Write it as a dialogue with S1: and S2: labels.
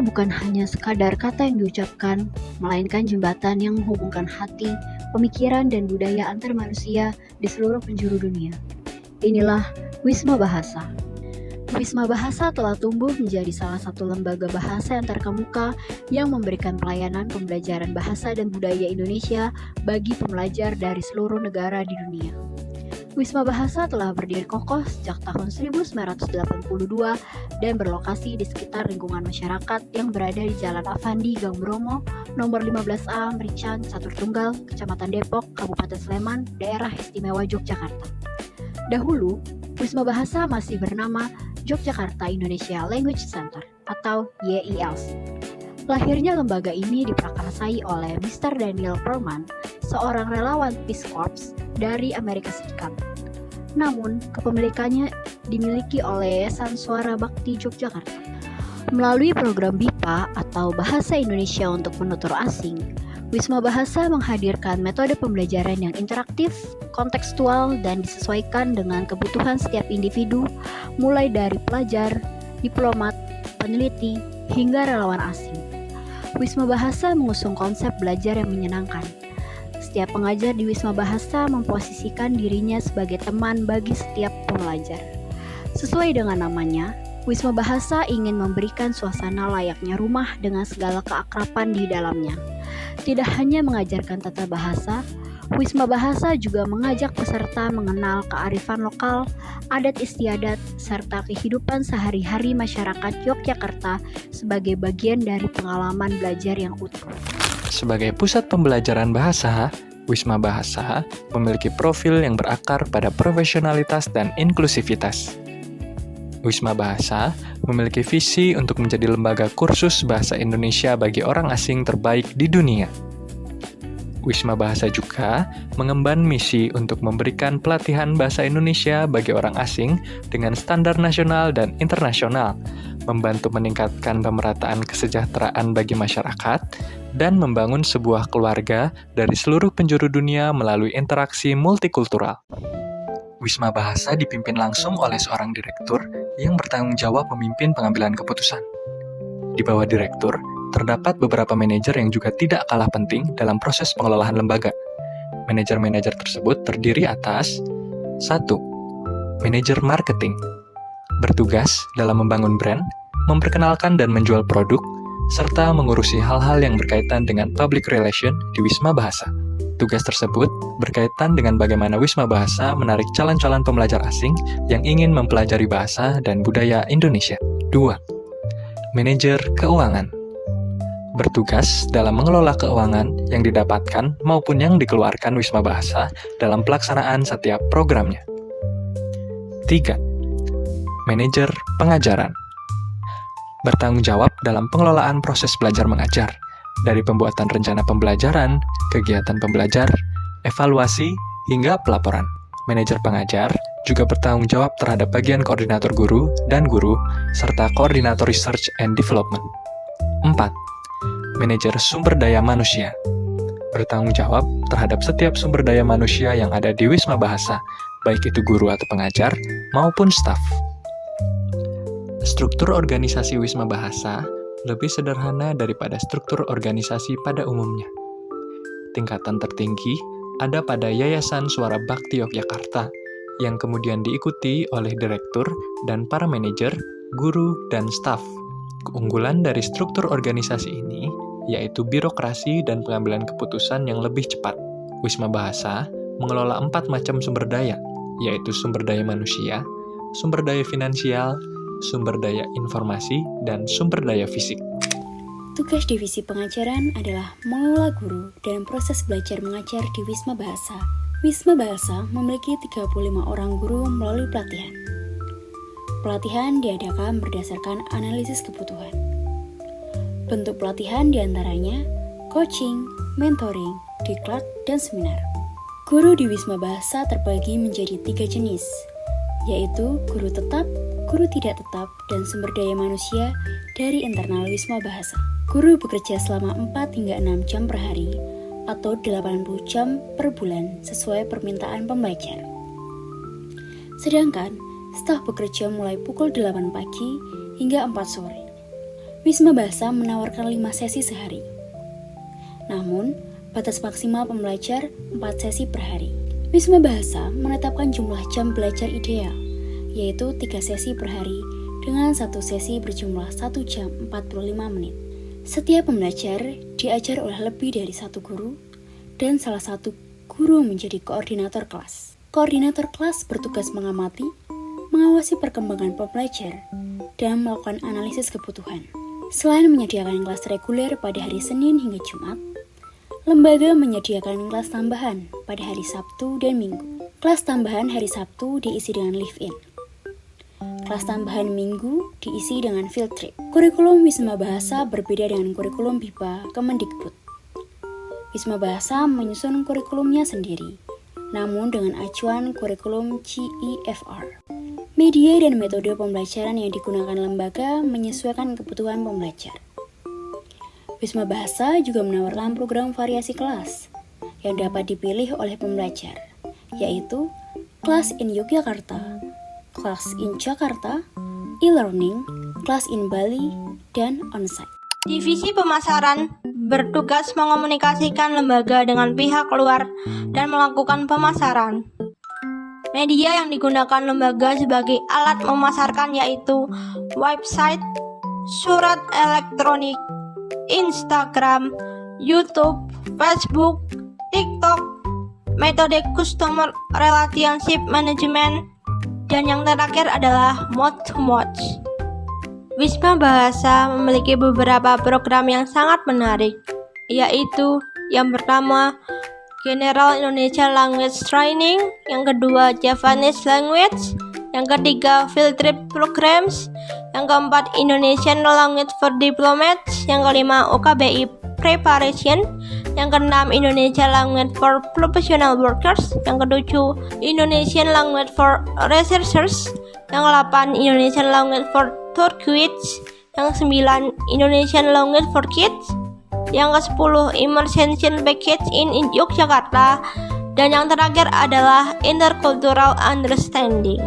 S1: bahasa bukan hanya sekadar kata yang diucapkan, melainkan jembatan yang menghubungkan hati, pemikiran, dan budaya antar manusia di seluruh penjuru dunia. Inilah Wisma Bahasa. Wisma Bahasa telah tumbuh menjadi salah satu lembaga bahasa yang terkemuka yang memberikan pelayanan pembelajaran bahasa dan budaya Indonesia bagi pembelajar dari seluruh negara di dunia. Wisma Bahasa telah berdiri kokoh sejak tahun 1982 dan berlokasi di sekitar lingkungan masyarakat yang berada di Jalan Avandi, Gang Bromo, nomor 15A, Merican, Catur Tunggal, Kecamatan Depok, Kabupaten Sleman, Daerah Istimewa Yogyakarta. Dahulu, Wisma Bahasa masih bernama Yogyakarta Indonesia Language Center atau YILC. Lahirnya lembaga ini diprakarsai oleh Mr. Daniel Perlman, seorang relawan Peace Corps dari Amerika Serikat. Namun, kepemilikannya dimiliki oleh Yayasan Suara Bakti Yogyakarta. Melalui program BIPA atau Bahasa Indonesia untuk Penutur Asing, Wisma Bahasa menghadirkan metode pembelajaran yang interaktif, kontekstual, dan disesuaikan dengan kebutuhan setiap individu, mulai dari pelajar, diplomat, peneliti, hingga relawan asing. Wisma Bahasa mengusung konsep belajar yang menyenangkan. Setiap pengajar di Wisma Bahasa memposisikan dirinya sebagai teman bagi setiap pembelajar. Sesuai dengan namanya, Wisma Bahasa ingin memberikan suasana layaknya rumah dengan segala keakraban di dalamnya. Tidak hanya mengajarkan tata bahasa, Wisma Bahasa juga mengajak peserta mengenal kearifan lokal, adat istiadat, serta kehidupan sehari-hari masyarakat Yogyakarta sebagai bagian dari pengalaman belajar yang utuh.
S2: Sebagai pusat pembelajaran bahasa, Wisma Bahasa memiliki profil yang berakar pada profesionalitas dan inklusivitas. Wisma Bahasa memiliki visi untuk menjadi lembaga kursus bahasa Indonesia bagi orang asing terbaik di dunia. Wisma Bahasa juga mengemban misi untuk memberikan pelatihan bahasa Indonesia bagi orang asing dengan standar nasional dan internasional, membantu meningkatkan pemerataan kesejahteraan bagi masyarakat, dan membangun sebuah keluarga dari seluruh penjuru dunia melalui interaksi multikultural. Wisma Bahasa dipimpin langsung oleh seorang direktur yang bertanggung jawab memimpin pengambilan keputusan. Di bawah direktur, terdapat beberapa manajer yang juga tidak kalah penting dalam proses pengelolaan lembaga. Manajer-manajer tersebut terdiri atas 1. Manajer marketing, bertugas dalam membangun brand, memperkenalkan dan menjual produk, serta mengurusi hal-hal yang berkaitan dengan public relation di Wisma Bahasa. Tugas tersebut berkaitan dengan bagaimana Wisma Bahasa menarik calon-calon pembelajar asing yang ingin mempelajari bahasa dan budaya Indonesia. 2. Manajer keuangan, bertugas dalam mengelola keuangan yang didapatkan maupun yang dikeluarkan Wisma Bahasa dalam pelaksanaan setiap programnya. 3. Manajer pengajaran, bertanggung jawab dalam pengelolaan proses belajar mengajar, dari pembuatan rencana pembelajaran, kegiatan pembelajar, evaluasi, hingga pelaporan. Manajer pengajar juga bertanggung jawab terhadap bagian koordinator guru dan guru, serta koordinator research and development. 4. Manajer sumber daya manusia, bertanggung jawab terhadap setiap sumber daya manusia yang ada di Wisma Bahasa, baik itu guru atau pengajar, maupun staf. Struktur organisasi Wisma Bahasa lebih sederhana daripada struktur organisasi pada umumnya. Tingkatan tertinggi ada pada Yayasan Suara Bakti Yogyakarta, yang kemudian diikuti oleh direktur dan para manajer, guru, dan staf. Keunggulan dari struktur organisasi ini yaitu birokrasi dan pengambilan keputusan yang lebih cepat. Wisma Bahasa mengelola 4 macam sumber daya, yaitu sumber daya manusia, sumber daya finansial, sumber daya informasi, dan sumber daya fisik.
S3: Tugas divisi pengajaran adalah mengelola guru dalam proses belajar mengajar di Wisma Bahasa. Wisma Bahasa memiliki 35 orang guru melalui pelatihan. Pelatihan diadakan berdasarkan analisis kebutuhan. Bentuk pelatihan diantaranya coaching, mentoring, diklat, dan seminar. Guru di Wisma Bahasa terbagi menjadi 3 jenis, yaitu guru tetap, guru tidak tetap, dan sumber daya manusia dari internal Wisma Bahasa. Guru bekerja selama 4 hingga 6 jam per hari, atau 80 jam per bulan sesuai permintaan pembelajar. Sedangkan, staf bekerja mulai pukul 8 pagi hingga 4 sore. Wisma Bahasa menawarkan 5 sesi sehari. Namun, batas maksimal pembelajar 4 sesi per hari. Wisma Bahasa menetapkan jumlah jam belajar ideal, yaitu 3 sesi per hari dengan 1 sesi berjumlah 1 jam 45 menit. Setiap pembelajar diajar oleh lebih dari 1 guru, dan salah satu guru menjadi koordinator kelas. Koordinator kelas bertugas mengamati, mengawasi perkembangan pembelajar, dan melakukan analisis kebutuhan. Selain menyediakan kelas reguler pada hari Senin hingga Jumat, lembaga menyediakan kelas tambahan pada hari Sabtu dan Minggu. Kelas tambahan hari Sabtu diisi dengan live-in. Kelas tambahan Minggu diisi dengan field trip. Kurikulum Wisma Bahasa berbeda dengan kurikulum BIPA Kemendikbud. Wisma Bahasa menyusun kurikulumnya sendiri, namun dengan acuan kurikulum GEFR. Media dan metode pembelajaran yang digunakan lembaga menyesuaikan kebutuhan pembelajar. Wisma Bahasa juga menawarkan program variasi kelas yang dapat dipilih oleh pembelajar, yaitu kelas in Yogyakarta, kelas in Jakarta, e-learning, kelas in Bali, dan onsite.
S4: Divisi pemasaran bertugas mengomunikasikan lembaga dengan pihak luar dan melakukan pemasaran. Media yang digunakan lembaga sebagai alat memasarkan yaitu website, surat elektronik, Instagram, YouTube, Facebook, TikTok, metode Customer Relationship Management, dan yang terakhir adalah mouth-to-mouth. Wisma Bahasa memiliki beberapa program yang sangat menarik, yaitu yang pertama, General Indonesia Language Training, yang kedua Javanese Language, yang ketiga Field Trip Programs, yang keempat Indonesian Language for Diplomats, yang kelima UKBI Preparation, yang keenam Indonesia Language for Professional Workers, yang ketujuh Indonesian Language for Researchers, yang ke-8 Indonesian Language for Tour Guides, yang ke-9 Indonesian Language for Kids, yang ke-10 Immersion Package in Yogyakarta, dan yang terakhir adalah Intercultural Understanding.